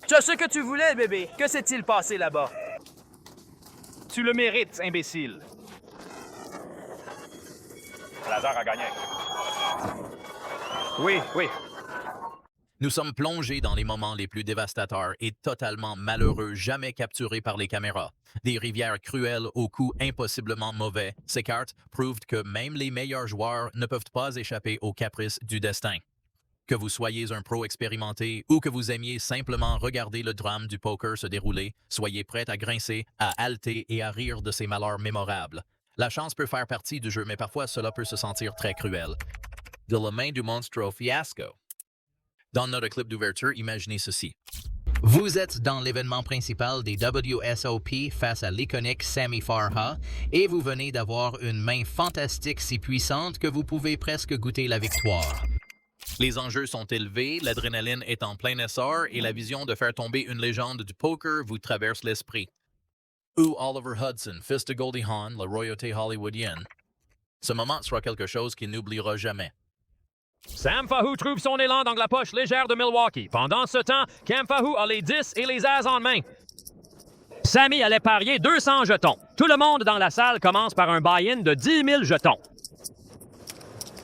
Tu as ce que tu voulais, bébé. Que s'est-il passé là-bas? Tu le mérites, imbécile. Lazare a gagné. Oui. Nous sommes plongés dans les moments les plus dévastateurs et totalement malheureux jamais capturés par les caméras. Des rivières cruelles aux coups impossiblement mauvais, ces cartes prouvent que même les meilleurs joueurs ne peuvent pas échapper aux caprices du destin. Que vous soyez un pro expérimenté ou que vous aimiez simplement regarder le drame du poker se dérouler, soyez prêts à grincer, à halter et à rire de ces malheurs mémorables. La chance peut faire partie du jeu, mais parfois cela peut se sentir très cruel. De la main du monstre au fiasco. Dans notre clip d'ouverture, imaginez ceci. Vous êtes dans l'événement principal des WSOP face à l'iconique Sammy Farha et vous venez d'avoir une main fantastique si puissante que vous pouvez presque goûter la victoire. Les enjeux sont élevés, l'adrénaline est en plein essor et la vision de faire tomber une légende du poker vous traverse l'esprit. Ou Oliver Hudson, fils de Goldie Hawn, la royauté hollywoodienne. Ce moment sera quelque chose qu'il n'oubliera jamais. Sam Fahou trouve son élan dans la poche légère de Milwaukee. Pendant ce temps, Cam Fahou a les 10 et les as en main. Sammy allait parier 200 jetons. Tout le monde dans la salle commence par un buy-in de 10 000 jetons.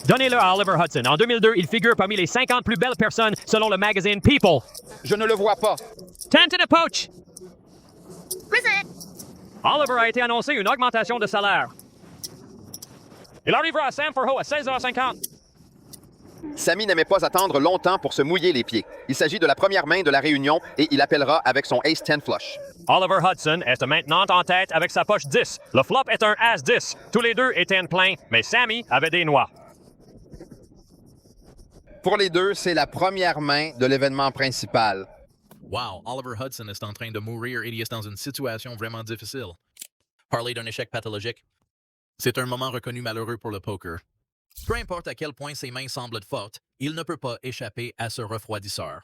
Donnez-le à Oliver Hudson. En 2002, il figure parmi les 50 plus belles personnes selon le magazine People. Je ne le vois pas. Tented a poach. Oliver a été annoncé une augmentation de salaire. Il arrivera à Sam Fahou à 16h50. Sammy n'aimait pas attendre longtemps pour se mouiller les pieds. Il s'agit de la première main de la réunion et il appellera avec son Ace-10 flush. Oliver Hudson est maintenant en tête avec sa poche 10. Le flop est un As-10. Tous les deux étaient pleins, mais Sammy avait des noix. Pour les deux, c'est la première main de l'événement principal. Wow, Oliver Hudson est en train de mourir et il est dans une situation vraiment difficile. Parler d'un échec pathologique, c'est un moment reconnu malheureux pour le poker. Peu importe à quel point ses mains semblent fortes, il ne peut pas échapper à ce refroidisseur.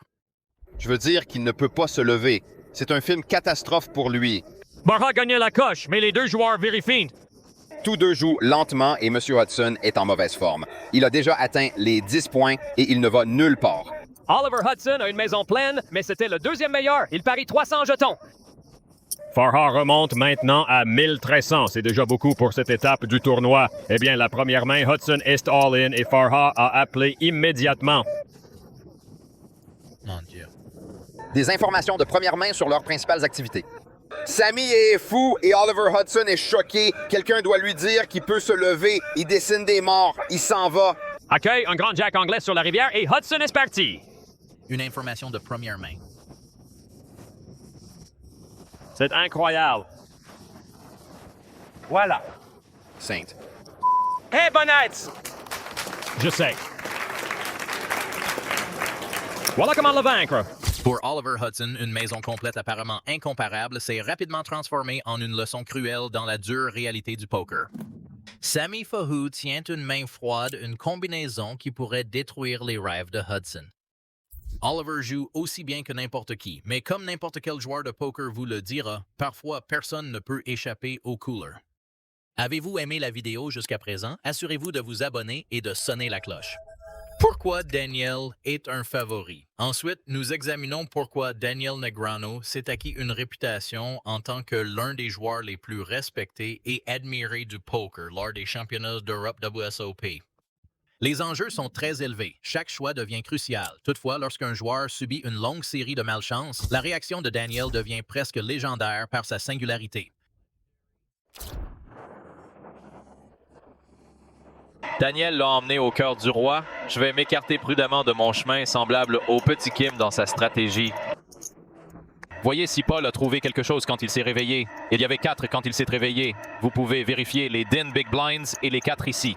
Je veux dire qu'il ne peut pas se lever. C'est un film catastrophe pour lui. Barra gagnait la coche, mais les deux joueurs vérifient. Tous deux jouent lentement et M. Hudson est en mauvaise forme. Il a déjà atteint les 10 points et il ne va nulle part. Oliver Hudson a une maison pleine, mais c'était le deuxième meilleur. Il parie 300 jetons. Farha remonte maintenant à 1300. C'est déjà beaucoup pour cette étape du tournoi. Eh bien, la première main, Hudson est all-in et Farha a appelé immédiatement. Mon Dieu. Des informations de première main sur leurs principales activités. Sammy est fou et Oliver Hudson est choqué. Quelqu'un doit lui dire qu'il peut se lever. Il dessine des morts. Il s'en va. Accueille un grand jack anglais sur la rivière et Hudson est parti. Une information de première main. C'est incroyable. Voilà. Sainte. Hey, Bonnette! Je sais. Voilà comment le vaincre. Pour Oliver Hudson, une maison complète apparemment incomparable s'est rapidement transformée en une leçon cruelle dans la dure réalité du poker. Sammy Fahou tient une main froide, une combinaison qui pourrait détruire les rêves de Hudson. Oliver joue aussi bien que n'importe qui, mais comme n'importe quel joueur de poker vous le dira, parfois personne ne peut échapper au cooler. Avez-vous aimé la vidéo jusqu'à présent? Assurez-vous de vous abonner et de sonner la cloche. Pourquoi Daniel est un favori? Ensuite, nous examinons pourquoi Daniel Negreanu s'est acquis une réputation en tant que l'un des joueurs les plus respectés et admirés du poker lors des championnats d'Europe WSOP. Les enjeux sont très élevés. Chaque choix devient crucial. Toutefois, lorsqu'un joueur subit une longue série de malchances, la réaction de Daniel devient presque légendaire par sa singularité. Daniel l'a emmené au cœur du roi. Je vais m'écarter prudemment de mon chemin, semblable au petit Kim dans sa stratégie. Voyez si Paul a trouvé quelque chose quand il s'est réveillé. Il y avait 4 quand il s'est réveillé. Vous pouvez vérifier les Din Big Blinds et les 4 ici.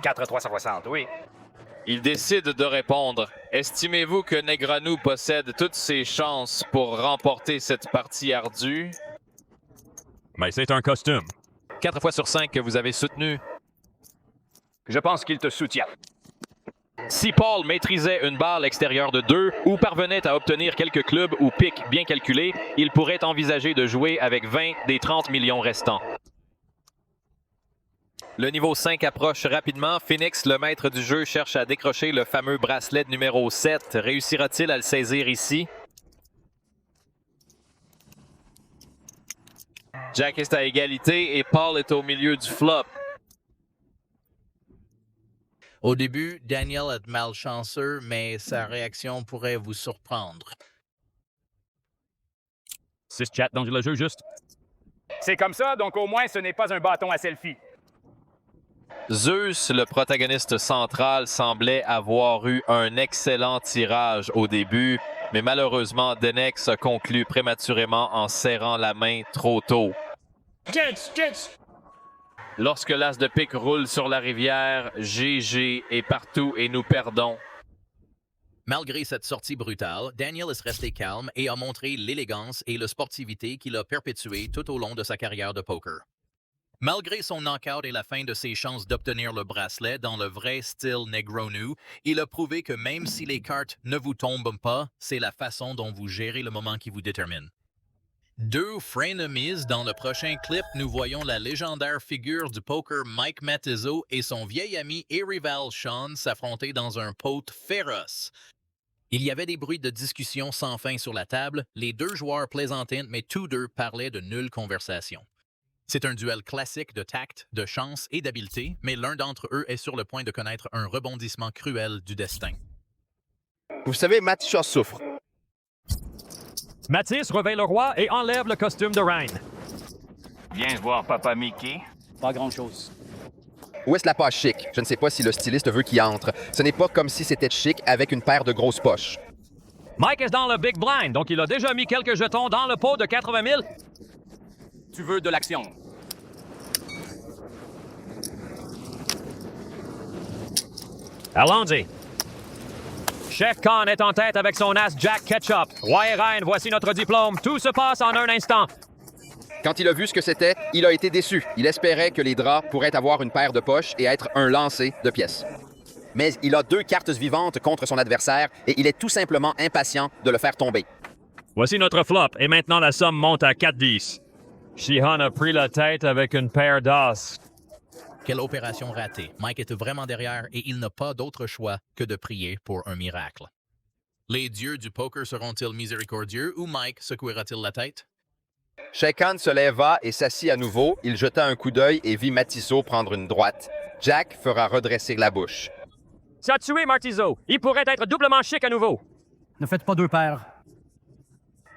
4-360, oui. Il décide de répondre. Estimez-vous que Negreanu possède toutes ses chances pour remporter cette partie ardue? Mais c'est un costume. 4 fois sur 5 que vous avez soutenu. Je pense qu'il te soutient. Si Paul maîtrisait une balle extérieure de 2 ou parvenait à obtenir quelques clubs ou pics bien calculés, il pourrait envisager de jouer avec 20 des 30 millions restants. Le niveau 5 approche rapidement. Phoenix, le maître du jeu, cherche à décrocher le fameux bracelet numéro 7. Réussira-t-il à le saisir ici? Jack est à égalité et Paul est au milieu du flop. Au début, Daniel est malchanceux, mais sa réaction pourrait vous surprendre. 6 chats dans le jeu juste. C'est comme ça, donc au moins ce n'est pas un bâton à selfie. Zeus, le protagoniste central, semblait avoir eu un excellent tirage au début, mais malheureusement, Denex a conclu prématurément en serrant la main trop tôt. Lorsque l'as de pique roule sur la rivière, GG est partout et nous perdons. Malgré cette sortie brutale, Daniel est resté calme et a montré l'élégance et la sportivité qu'il a perpétuée tout au long de sa carrière de poker. Malgré son knockout et la fin de ses chances d'obtenir le bracelet dans le vrai style Negronu, il a prouvé que même si les cartes ne vous tombent pas, c'est la façon dont vous gérez le moment qui vous détermine. 2 frenemies dans le prochain clip, nous voyons la légendaire figure du poker Mike Matizzo et son vieil ami et rival Sean s'affronter dans un pot féroce. Il y avait des bruits de discussion sans fin sur la table, les 2 joueurs plaisantaient, mais tous 2 parlaient de nulle conversation. C'est un duel classique de tact, de chance et d'habileté, mais l'un d'entre eux est sur le point de connaître un rebondissement cruel du destin. Vous savez, Mathias souffre. Mathis réveille le roi et enlève le costume de reine. Viens voir Papa Mickey. Pas grand-chose. Où est-ce la poche chic? Je ne sais pas si le styliste veut qu'il entre. Ce n'est pas comme si c'était chic avec une paire de grosses poches. Mike est dans le big blind, donc il a déjà mis quelques jetons dans le pot de 80 000. Tu veux de l'action? Allons-y. Chef Khan est en tête avec son as Jack Ketchup. Roi et reine, voici notre diplôme. Tout se passe en un instant. Quand il a vu ce que c'était, il a été déçu. Il espérait que les draps pourraient avoir une paire de poches et être un lancer de pièces. Mais il a 2 cartes vivantes contre son adversaire et il est tout simplement impatient de le faire tomber. Voici notre flop et maintenant la somme monte à 4-10. Shihan a pris la tête avec une paire d'as. Quelle opération ratée. Mike est vraiment derrière et il n'a pas d'autre choix que de prier pour un miracle. Les dieux du poker seront-ils miséricordieux ou Mike secouera-t-il la tête? Sheikhan se leva et s'assit à nouveau. Il jeta un coup d'œil et vit Matissot prendre une droite. Jack fera redresser la bouche. Ça a tué Martizo. Il pourrait être doublement chic à nouveau. Ne faites pas 2 paires.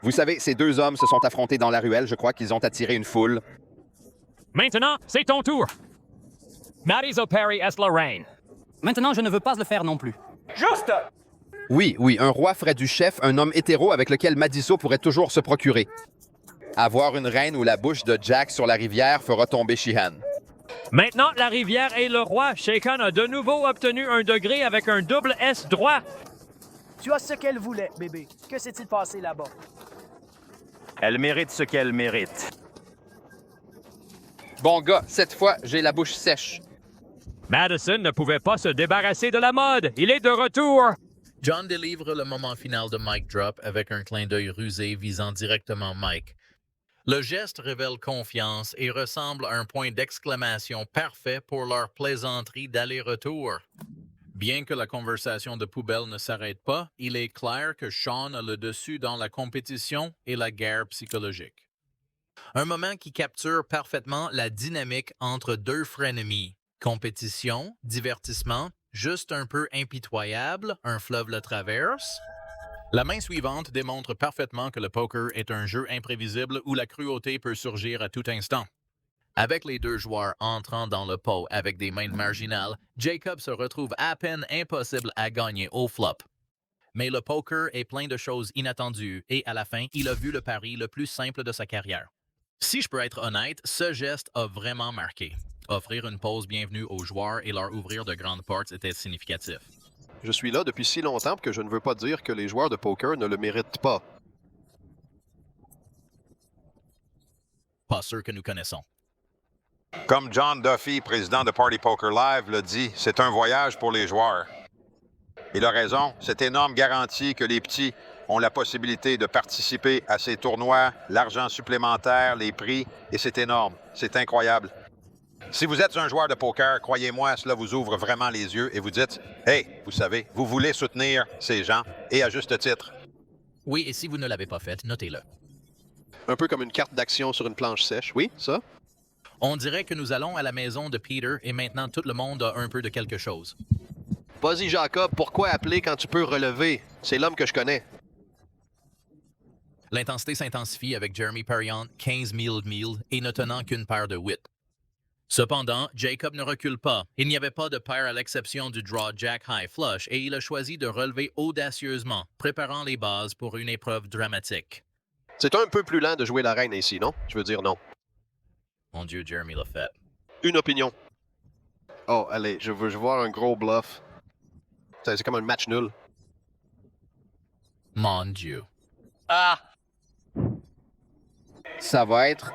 Vous savez, ces 2 hommes se sont affrontés dans la ruelle. Je crois qu'ils ont attiré une foule. Maintenant, c'est ton tour. Martizo Perry est la reine. Maintenant, je ne veux pas le faire non plus. Juste! Oui, un roi ferait du chef un homme hétéro avec lequel Madisso pourrait toujours se procurer. Avoir une reine ou la bouche de Jack sur la rivière fera tomber Sheehan. Maintenant, la rivière est le roi. Sheikhan a de nouveau obtenu un degré avec un double S droit. Tu as ce qu'elle voulait, bébé. Que s'est-il passé là-bas? Elle mérite ce qu'elle mérite. Bon gars, cette fois, j'ai la bouche sèche. Madison ne pouvait pas se débarrasser de la mode. Il est de retour. John délivre le moment final de Mic Drop avec un clin d'œil rusé visant directement Mike. Le geste révèle confiance et ressemble à un point d'exclamation parfait pour leur plaisanterie d'aller-retour. Bien que la conversation de poubelle ne s'arrête pas, il est clair que Sean a le dessus dans la compétition et la guerre psychologique. Un moment qui capture parfaitement la dynamique entre 2 frenemies. Compétition, divertissement, juste un peu impitoyable, un fleuve le traverse. La main suivante démontre parfaitement que le poker est un jeu imprévisible où la cruauté peut surgir à tout instant. Avec les 2 joueurs entrant dans le pot avec des mains marginales, Jacob se retrouve à peine impossible à gagner au flop. Mais le poker est plein de choses inattendues et à la fin, il a vu le pari le plus simple de sa carrière. Si je peux être honnête, ce geste a vraiment marqué. Offrir une pause bienvenue aux joueurs et leur ouvrir de grandes portes était significatif. Je suis là depuis si longtemps que je ne veux pas dire que les joueurs de poker ne le méritent pas. Pas ceux que nous connaissons. Comme John Duffy, président de Party Poker Live, l'a dit, c'est un voyage pour les joueurs. Il a raison, cette énorme garantie que les petits ont la possibilité de participer à ces tournois, l'argent supplémentaire, les prix, et c'est énorme, c'est incroyable. Si vous êtes un joueur de poker, croyez-moi, cela vous ouvre vraiment les yeux et vous dites « Hey, vous savez, vous voulez soutenir ces gens, et à juste titre. » Oui, et si vous ne l'avez pas fait, notez-le. Un peu comme une carte d'action sur une planche sèche, oui, ça? On dirait que nous allons à la maison de Peter et maintenant tout le monde a un peu de quelque chose. Vas-y, Jacob, pourquoi appeler quand tu peux relever? C'est l'homme que je connais. L'intensité s'intensifie avec Jeremy Perriand 15 000 milles et ne tenant qu'une paire de 8. Cependant, Jacob ne recule pas. Il n'y avait pas de paire à l'exception du draw Jack High Flush et il a choisi de relever audacieusement, préparant les bases pour une épreuve dramatique. C'est un peu plus lent de jouer la reine ici, non? Je veux dire non. Mon Dieu, Jeremy l'a fait. Une opinion. Oh, allez, je veux voir un gros bluff. C'est comme un match nul. Mon Dieu. Ah! Ça va être...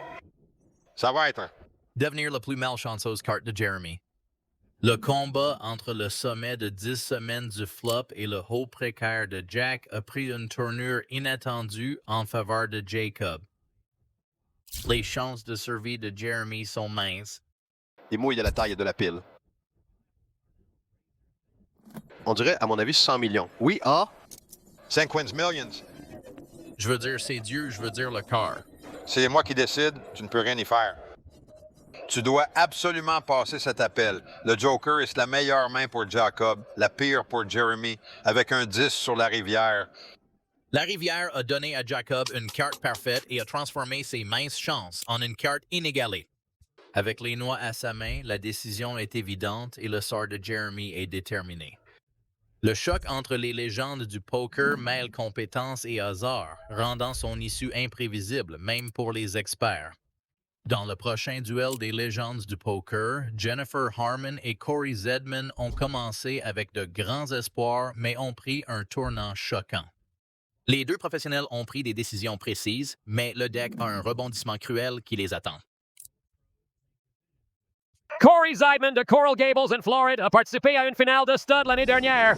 Ça va être. Devenir la plus malchanceuse carte de Jeremy. Le combat entre le sommet de 10 semaines du flop et le haut précaire de Jack a pris une tournure inattendue en faveur de Jacob. Les chances de survie de Jeremy sont minces. Et moi, il a la taille de la pile. On dirait, à mon avis, 100 millions. Oui, ah? 5 wins millions. Je veux dire c'est Dieu, je veux dire le cœur. C'est moi qui décide, tu ne peux rien y faire. Tu dois absolument passer cet appel. Le Joker est la meilleure main pour Jacob, la pire pour Jeremy, avec un 10 sur la rivière. La rivière a donné à Jacob une carte parfaite et a transformé ses minces chances en une carte inégalée. Avec les noix à sa main, la décision est évidente et le sort de Jeremy est déterminé. Le choc entre les légendes du poker mêle compétence et hasard, rendant son issue imprévisible, même pour les experts. Dans le prochain duel des légendes du poker, Jennifer Harmon et Corey Zedman ont commencé avec de grands espoirs, mais ont pris un tournant choquant. Les deux professionnels ont pris des décisions précises, mais le deck a un rebondissement cruel qui les attend. Corey Zeidman de Coral Gables en Floride a participé à une finale de stud l'année dernière.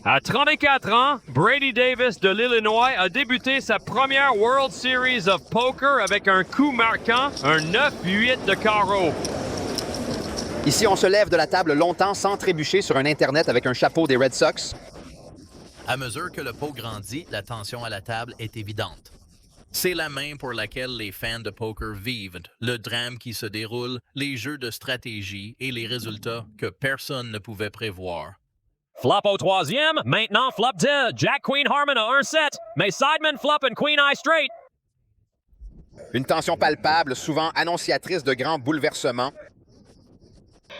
À 34 ans, Brady Davis de l'Illinois a débuté sa première World Series of Poker avec un coup marquant, un 9-8 de carreau. Ici, on se lève de la table longtemps sans trébucher sur un Internet avec un chapeau des Red Sox. À mesure que le pot grandit, la tension à la table est évidente. C'est la main pour laquelle les fans de poker vivent, le drame qui se déroule, les jeux de stratégie et les résultats que personne ne pouvait prévoir. Flop au troisième, maintenant flop 10. Jack Queen Harmon a 1-7, mais Sideman flop and Queen Eye straight. Une tension palpable, souvent annonciatrice de grands bouleversements.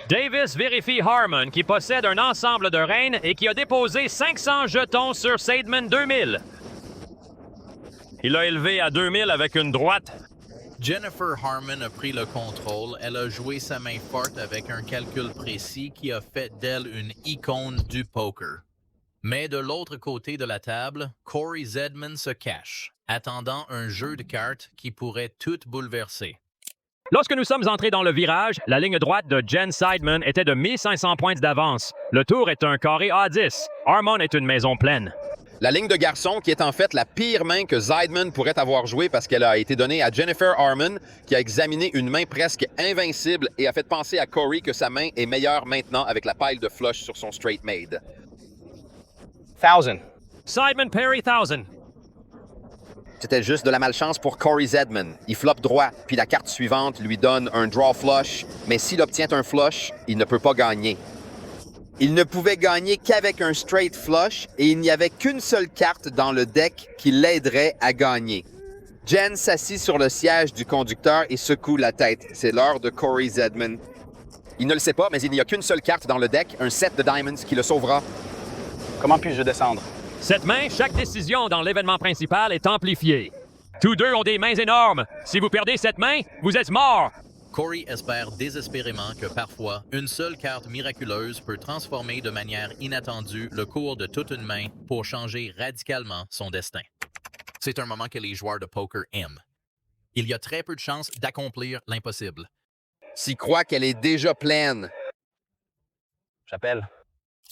Davis vérifie Harmon qui possède un ensemble de reines et qui a déposé 500 jetons sur Sideman 2000. Il a élevé à 2000 avec une droite. Jennifer Harmon a pris le contrôle. Elle a joué sa main forte avec un calcul précis qui a fait d'elle une icône du poker. Mais de l'autre côté de la table, Corey Zedman se cache, attendant un jeu de cartes qui pourrait tout bouleverser. Lorsque nous sommes entrés dans le virage, la ligne droite de Jen Sideman était de 1500 points d'avance. Le tour est un carré A10. Harmon est une maison pleine. La ligne de garçon qui est en fait la pire main que Zeidman pourrait avoir jouée parce qu'elle a été donnée à Jennifer Harmon, qui a examiné une main presque invincible et a fait penser à Corey que sa main est meilleure maintenant avec la pile de flush sur son straight made. 1000. Sideman Perry 1000. C'était juste de la malchance pour Corey Zedman. Il floppe droit, puis la carte suivante lui donne un draw flush, mais s'il obtient un flush, il ne peut pas gagner. Il ne pouvait gagner qu'avec un straight flush et il n'y avait qu'une seule carte dans le deck qui l'aiderait à gagner. Jen s'assit sur le siège du conducteur et secoue la tête. C'est l'heure de Corey Zedman. Il ne le sait pas, mais il n'y a qu'une seule carte dans le deck, un set de diamonds qui le sauvera. Comment puis-je descendre? Cette main, chaque décision dans l'événement principal est amplifiée. Tous deux ont des mains énormes. Si vous perdez cette main, vous êtes mort. Corey espère désespérément que parfois, une seule carte miraculeuse peut transformer de manière inattendue le cours de toute une main pour changer radicalement son destin. C'est un moment que les joueurs de poker aiment. Il y a très peu de chances d'accomplir l'impossible. S'il croit qu'elle est déjà pleine. J'appelle.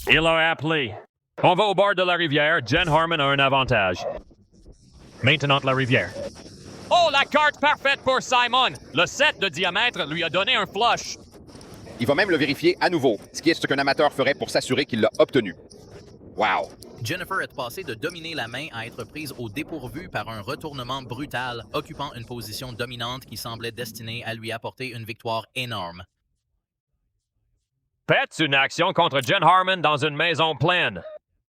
Il a appelé. On va au bord de la rivière. Jen Harmon a un avantage. Maintenant la rivière. Oh, la carte parfaite pour Simon! Le 7 de diamètre lui a donné un flush. Il va même le vérifier à nouveau, ce qui est ce qu'un amateur ferait pour s'assurer qu'il l'a obtenu. Wow! Jennifer est passée de dominer la main à être prise au dépourvu par un retournement brutal, occupant une position dominante qui semblait destinée à lui apporter une victoire énorme. Faites une action contre Jen Harmon dans une maison pleine.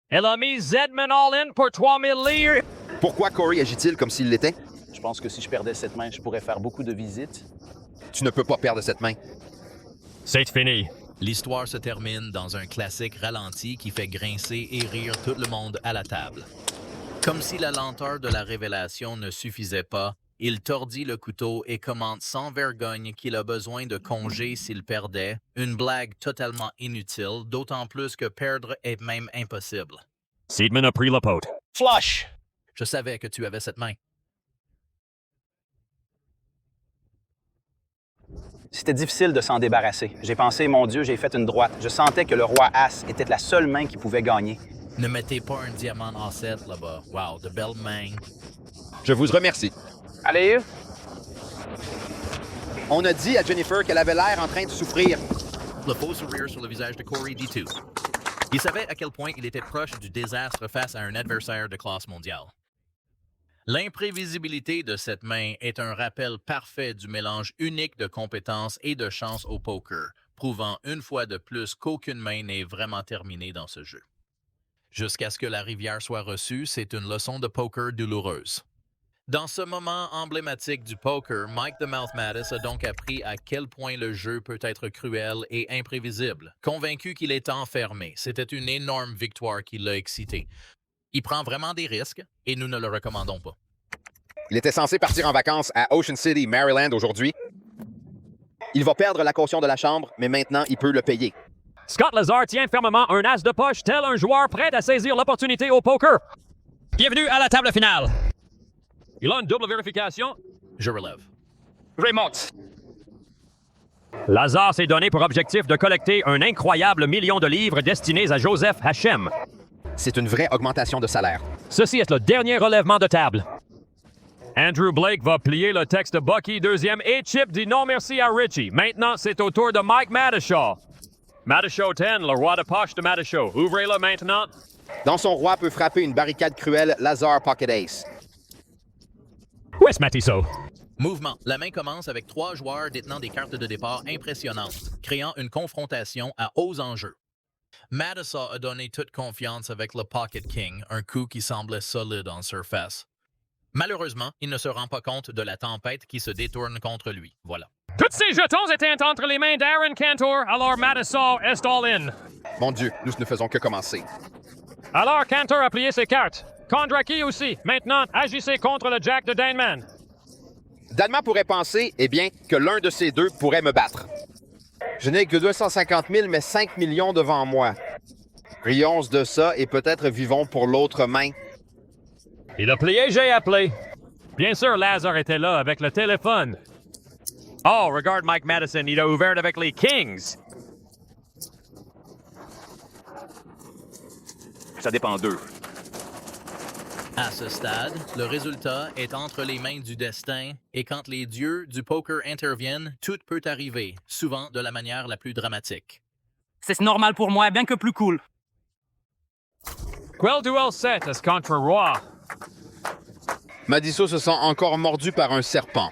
Elle a mis Zedman all-in pour 3000 livres. Pourquoi Corey agit-il comme s'il l'était? Je pense que si je perdais cette main, je pourrais faire beaucoup de visites. Tu ne peux pas perdre cette main. C'est fini. L'histoire se termine dans un classique ralenti qui fait grincer et rire tout le monde à la table. Comme si la lenteur de la révélation ne suffisait pas, il tordit le couteau et commente sans vergogne qu'il a besoin de congé s'il perdait, une blague totalement inutile, d'autant plus que perdre est même impossible. Seidman a pris la pote. Flush! Je savais que tu avais cette main. C'était difficile de s'en débarrasser. J'ai pensé, mon Dieu, j'ai fait une droite. Je sentais que le roi As était la seule main qui pouvait gagner. Ne mettez pas un diamant en 7 là-bas. Wow, de belles mains. Je vous remercie. Allez, On a dit à Jennifer qu'elle avait l'air en train de souffrir. Le faux sourire sur le visage de Corey dit tout. Il savait à quel point il était proche du désastre face à un adversaire de classe mondiale. L'imprévisibilité de cette main est un rappel parfait du mélange unique de compétences et de chance au poker, prouvant une fois de plus qu'aucune main n'est vraiment terminée dans ce jeu. Jusqu'à ce que la rivière soit reçue, c'est une leçon de poker douloureuse. Dans ce moment emblématique du poker, Mike the Mouth Mattis a donc appris à quel point le jeu peut être cruel et imprévisible. Convaincu qu'il est enfermé, c'était une énorme victoire qui l'a excité. Il prend vraiment des risques et nous ne le recommandons pas. Il était censé partir en vacances à Ocean City, Maryland aujourd'hui. Il va perdre la caution de la chambre, mais maintenant il peut le payer. Scott Lazar tient fermement un as de poche, tel un joueur prêt à saisir l'opportunité au poker. Bienvenue à la table finale. Il a une double vérification. Je relève. Raymond. Lazar s'est donné pour objectif de collecter un incroyable million de livres destinés à Joseph Hachem. C'est une vraie augmentation de salaire. Ceci est le dernier relèvement de table. Andrew Blake va plier le texte de Bucky deuxième et Chip dit non merci à Richie. Maintenant, c'est au tour de Mike Madishaw. Madishaw 10, le roi de poche de Madishaw. Ouvrez-le maintenant. Dans son roi peut frapper une barricade cruelle Lazar Pocket Ace. Où est-ce Matisseau? Mouvement. La main commence avec 3 joueurs détenant des cartes de départ impressionnantes, créant une confrontation à hauts enjeux. Madison a donné toute confiance avec le Pocket King, un coup qui semblait solide en surface. Malheureusement, il ne se rend pas compte de la tempête qui se détourne contre lui. Voilà. Tous ces jetons étaient entre les mains d'Aaron Cantor, alors Madison est all-in. Mon Dieu, nous ne faisons que commencer. Alors Cantor a plié ses cartes. Kondraki aussi. Maintenant, agissez contre le Jack de Daneman. Dalma pourrait penser, eh bien, que l'un de ces deux pourrait me battre. Je n'ai que 250 000, mais 5 millions devant moi. Rions de ça et peut-être vivons pour l'autre main. Il a plié, j'ai appelé. Bien sûr, Lazar était là avec le téléphone. Oh, regarde Mike Madison, il a ouvert avec les Kings. Ça dépend d'eux. À ce stade, le résultat est entre les mains du destin et quand les dieux du poker interviennent, tout peut arriver, souvent de la manière la plus dramatique. C'est normal pour moi, bien que plus cool. Quel duel set est contre Roi? Madisso se sent encore mordu par un serpent.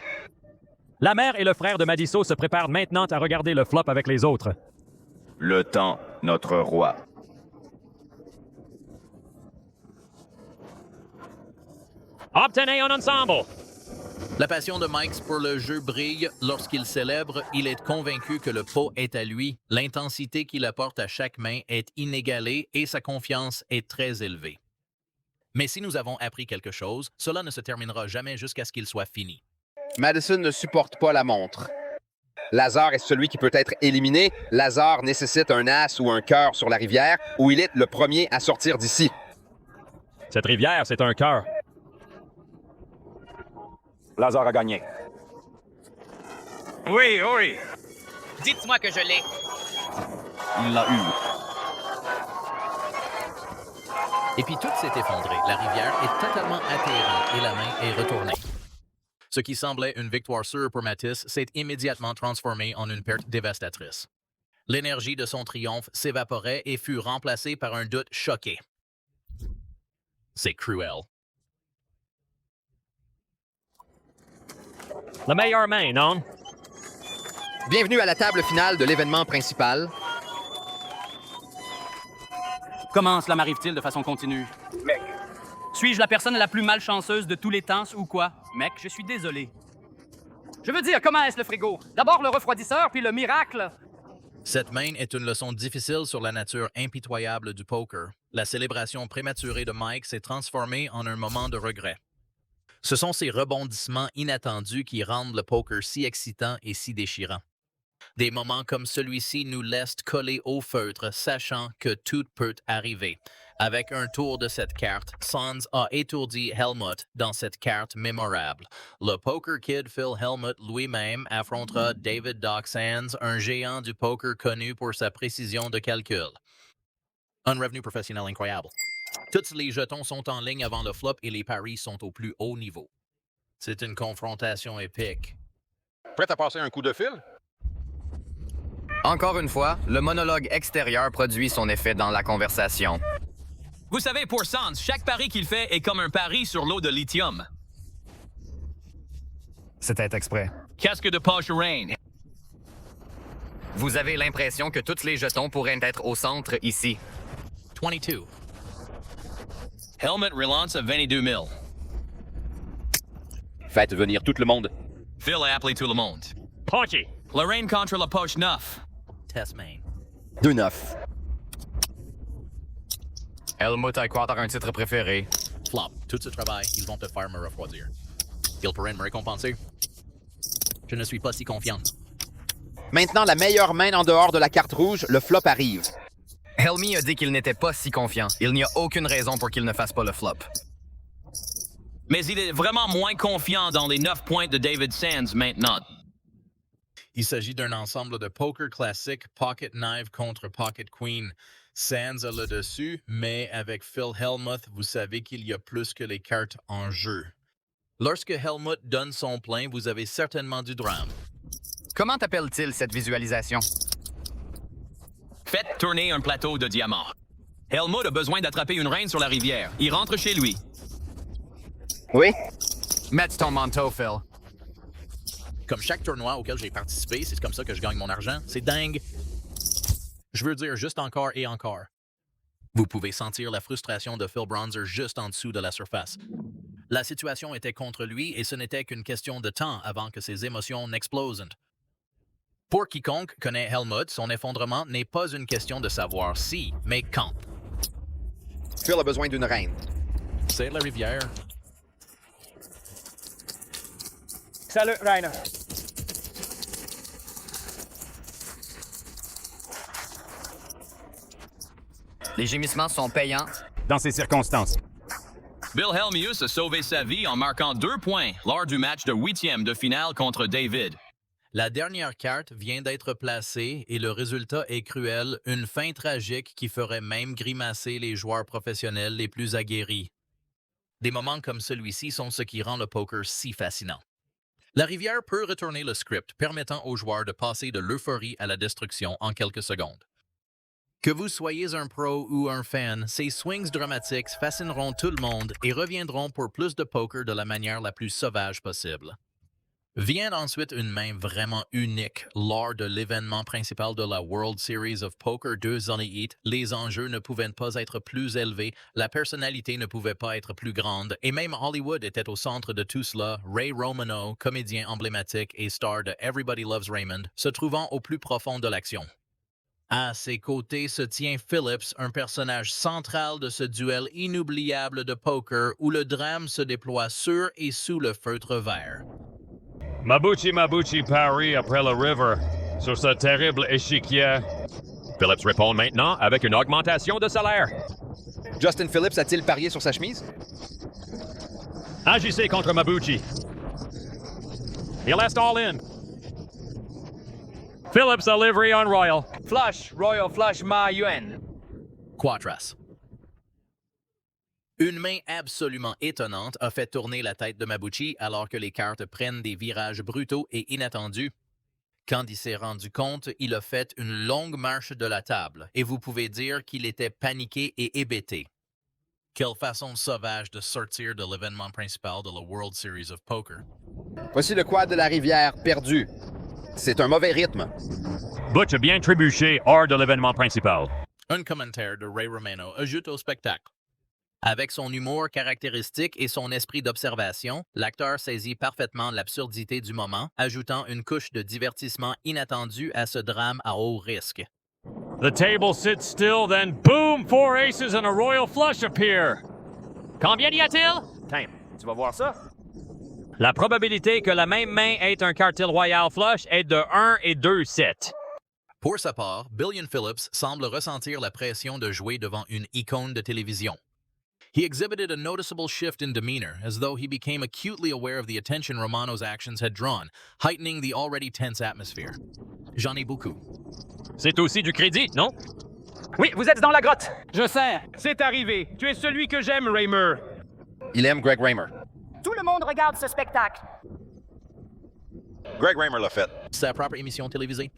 La mère et le frère de Madisso se préparent maintenant à regarder le flop avec les autres. Le temps, notre roi. Obtenez un ensemble! La passion de Mike pour le jeu brille lorsqu'il célèbre, il est convaincu que le pot est à lui, l'intensité qu'il apporte à chaque main est inégalée et sa confiance est très élevée. Mais si nous avons appris quelque chose, cela ne se terminera jamais jusqu'à ce qu'il soit fini. Madison ne supporte pas la montre. Lazar est celui qui peut être éliminé. Lazar nécessite un as ou un cœur sur la rivière, où il est le premier à sortir d'ici. Cette rivière, c'est un cœur. Lazar a gagné. Oui, oui. Dites-moi que je l'ai. Il l'a eu. Et puis tout s'est effondré. La rivière est totalement atterrée et la main est retournée. Ce qui semblait une victoire sûre pour Matisse s'est immédiatement transformé en une perte dévastatrice. L'énergie de son triomphe s'évaporait et fut remplacée par un doute choqué. C'est cruel. La meilleure main, non? Bienvenue à la table finale de l'événement principal. Comment cela m'arrive-t-il de façon continue? Mec. Suis-je la personne la plus malchanceuse de tous les temps ou quoi? Mec, je suis désolé. Je veux dire, comment est-ce le frigo? D'abord le refroidisseur, puis le miracle. Cette main est une leçon difficile sur la nature impitoyable du poker. La célébration prématurée de Mike s'est transformée en un moment de regret. Ce sont ces rebondissements inattendus qui rendent le poker si excitant et si déchirant. Des moments comme celui-ci nous laissent coller au feutre, sachant que tout peut arriver. Avec un tour de cette carte, Sans a étourdi Helmut dans cette carte mémorable. Le Poker Kid Phil Helmut lui-même affrontera David Doc Sands, un géant du poker connu pour sa précision de calcul. Un revenu professionnel incroyable. Tous les jetons sont en ligne avant le flop et les paris sont au plus haut niveau. C'est une confrontation épique. Prêt à passer un coup de fil? Encore une fois, le monologue extérieur produit son effet dans la conversation. Vous savez, pour Sans, chaque pari qu'il fait est comme un pari sur l'eau de lithium. C'était exprès. Casque de poche Rain. Vous avez l'impression que tous les jetons pourraient être au centre ici. 22. Helmut relance à 22 000. Faites venir tout le monde. Phil a appelé tout le monde. Punchy. Lorraine contre la poche 9. Test main. 2-9. Helmut a croire un titre préféré. Flop. Tout ce travail, ils vont te faire me refroidir. Ils pourraient me récompenser. Je ne suis pas si confiant. Maintenant, la meilleure main en dehors de la carte rouge, le flop arrive. Helmy a dit qu'il n'était pas si confiant. Il n'y a aucune raison pour qu'il ne fasse pas le flop. Mais il est vraiment moins confiant dans les 9 points de David Sands maintenant. Il s'agit d'un ensemble de poker classique Pocket Knife contre Pocket Queen. Sands a le dessus, mais avec Phil Helmuth, vous savez qu'il y a plus que les cartes en jeu. Lorsque Helmut donne son plein, vous avez certainement du drame. Comment appelle-t-il cette visualisation? Faites tourner un plateau de diamants. Helmut a besoin d'attraper une reine sur la rivière. Il rentre chez lui. Oui? Mets ton manteau, Phil. Comme chaque tournoi auquel j'ai participé, c'est comme ça que je gagne mon argent. C'est dingue. Je veux dire juste encore et encore. Vous pouvez sentir la frustration de Phil Bronzer juste en dessous de la surface. La situation était contre lui et ce n'était qu'une question de temps avant que ses émotions n'explosent. Pour quiconque connaît Helmut, son effondrement n'est pas une question de savoir si, mais quand. Phil a besoin d'une reine. C'est la rivière. Salut, Rainer. Les gémissements sont payants. Dans ces circonstances. Bill Helmius a sauvé sa vie en marquant 2 points lors du match de 8e de finale contre David. La dernière carte vient d'être placée et le résultat est cruel, une fin tragique qui ferait même grimacer les joueurs professionnels les plus aguerris. Des moments comme celui-ci sont ce qui rend le poker si fascinant. La rivière peut retourner le script, permettant aux joueurs de passer de l'euphorie à la destruction en quelques secondes. Que vous soyez un pro ou un fan, ces swings dramatiques fascineront tout le monde et reviendront pour plus de poker de la manière la plus sauvage possible. Vient ensuite une main vraiment unique lors de l'événement principal de la World Series of Poker 2 années Heat. Les enjeux ne pouvaient pas être plus élevés, la personnalité ne pouvait pas être plus grande, et même Hollywood était au centre de tout cela. Ray Romano, comédien emblématique et star de Everybody Loves Raymond, se trouvant au plus profond de l'action. À ses côtés se tient Phillips, un personnage central de ce duel inoubliable de poker où le drame se déploie sur et sous le feutre vert. Mabuchi parie après le river sur ce terrible échiquier. Phillips répond maintenant avec une augmentation de salaire. Justin Phillips a-t-il parié sur sa chemise? Agissez contre Mabuchi. Il reste all-in. Phillips a livré on Royal. Flush, Royal Flush Ma Yuen. Quatras. Une main absolument étonnante a fait tourner la tête de Mabuchi alors que les cartes prennent des virages brutaux et inattendus. Quand il s'est rendu compte, il a fait une longue marche de la table et vous pouvez dire qu'il était paniqué et hébété. Quelle façon sauvage de sortir de l'événement principal de la World Series of Poker. Voici le quad de la rivière perdu. C'est un mauvais rythme. Butch a bien trébuché hors de l'événement principal. Un commentaire de Ray Romano ajoute au spectacle. Avec son humour caractéristique et son esprit d'observation, l'acteur saisit parfaitement l'absurdité du moment, ajoutant une couche de divertissement inattendu à ce drame à haut risque. The table sits still, then boom, 4 aces and a royal flush appear. Combien y a-t-il? Tiens, tu vas voir ça? La probabilité que la même main ait un cartel royal flush est de 1 et 2/7. Pour sa part, Billion Phillips semble ressentir la pression de jouer devant une icône de télévision. He exhibited a noticeable shift in demeanor, as though he became acutely aware of the attention Romano's actions had drawn, heightening the already tense atmosphere. J'en ai beaucoup. C'est aussi du crédit, non? Oui, vous êtes dans la grotte. Je sais. C'est arrivé. Tu es celui que j'aime, Raymer. Il aime Greg Raymer. Tout le monde regarde ce spectacle. Greg Raymer l'a fait. Sa propre émission télévisée.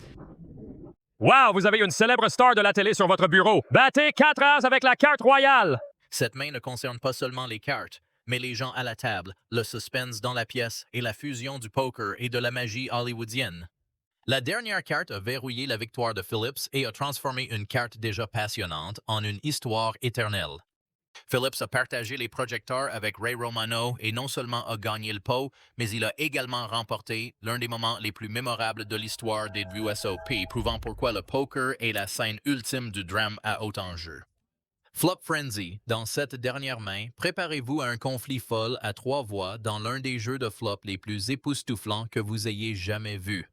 Wow, vous avez une célèbre star de la télé sur votre bureau. Battez 4 as avec la carte royale. Cette main ne concerne pas seulement les cartes, mais les gens à la table, le suspense dans la pièce et la fusion du poker et de la magie hollywoodienne. La dernière carte a verrouillé la victoire de Phillips et a transformé une carte déjà passionnante en une histoire éternelle. Phillips a partagé les projecteurs avec Ray Romano et non seulement a gagné le pot, mais il a également remporté l'un des moments les plus mémorables de l'histoire des WSOP, prouvant pourquoi le poker est la scène ultime du drame à haut enjeu. Flop Frenzy, dans cette dernière main, préparez-vous à un conflit folle à 3 voix dans l'un des jeux de flop les plus époustouflants que vous ayez jamais vus.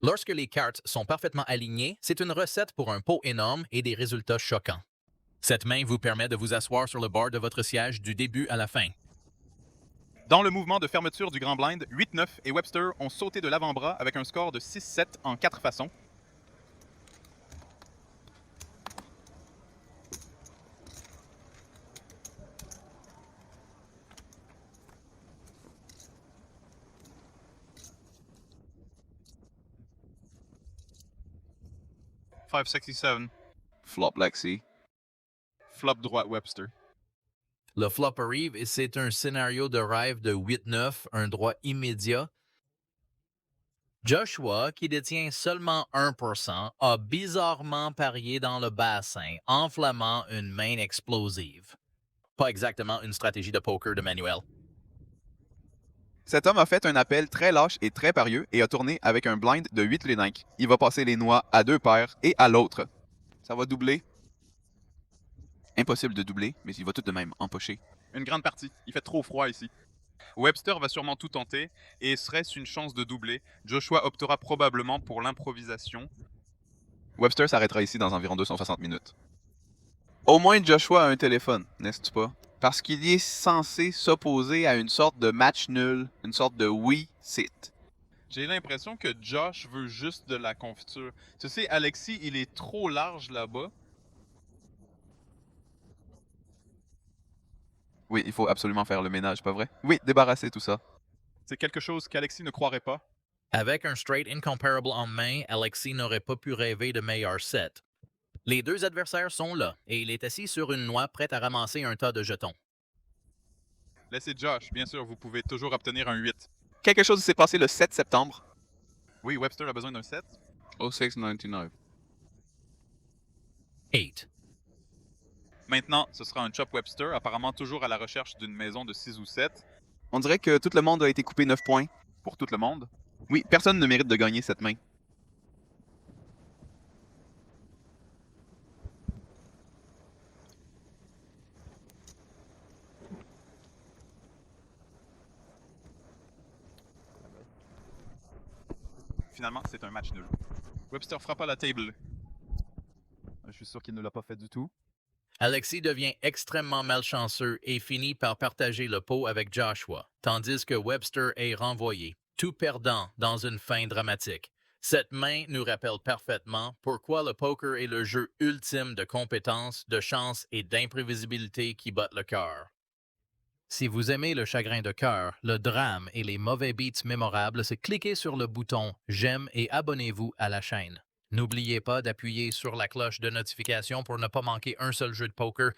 Lorsque les cartes sont parfaitement alignées, c'est une recette pour un pot énorme et des résultats choquants. Cette main vous permet de vous asseoir sur le bord de votre siège du début à la fin. Dans le mouvement de fermeture du Grand Blind, 8-9 et Webster ont sauté de l'avant-bras avec un score de 6-7 en 4 façons. $567. Flop Lexi. Flop droit Webster. Le flop arrive et c'est un scénario de rêve de 8-9, un droit immédiat. Joshua, qui détient seulement 1%, a bizarrement parié dans le bassin, enflammant une main explosive. Pas exactement une stratégie de poker de Manuel. Cet homme a fait un appel très lâche et très parieux et a tourné avec un blind de 8 les dinks. Il va passer les noix à 2 paires et à l'autre. Ça va doubler. Impossible de doubler, mais il va tout de même empocher. Une grande partie. Il fait trop froid ici. Webster va sûrement tout tenter, et serait-ce une chance de doubler, Joshua optera probablement pour l'improvisation. Webster s'arrêtera ici dans environ 260 minutes. Au moins Joshua a un téléphone, n'est-ce pas? Parce qu'il est censé s'opposer à une sorte de match nul, une sorte de oui-sit. J'ai l'impression que Josh veut juste de la confiture. Tu sais, Alexis, il est trop large là-bas. Oui, il faut absolument faire le ménage, pas vrai? Oui, débarrasser tout ça. C'est quelque chose qu'Alexis ne croirait pas. Avec un straight incomparable en main, Alexis n'aurait pas pu rêver de meilleur set. Les deux adversaires sont là, et il est assis sur une noix prête à ramasser un tas de jetons. Laissez Josh, bien sûr, vous pouvez toujours obtenir un 8. Quelque chose s'est passé le 7 septembre. Oui, Webster a besoin d'un 7. 0699. 8. Maintenant, ce sera un chop Webster, apparemment toujours à la recherche d'une maison de 6 ou 7. On dirait que tout le monde a été coupé 9 points. Pour tout le monde? Oui, personne ne mérite de gagner cette main. Finalement, c'est un match nul. Webster frappa la table. Je suis sûr qu'il ne l'a pas fait du tout. Alexis devient extrêmement malchanceux et finit par partager le pot avec Joshua, tandis que Webster est renvoyé, tout perdant dans une fin dramatique. Cette main nous rappelle parfaitement pourquoi le poker est le jeu ultime de compétence, de chance et d'imprévisibilité qui bat le cœur. Si vous aimez le chagrin de cœur, le drame et les mauvais beats mémorables, c'est cliquez sur le bouton « J'aime » et abonnez-vous à la chaîne. N'oubliez pas d'appuyer sur la cloche de notification pour ne pas manquer un seul jeu de poker.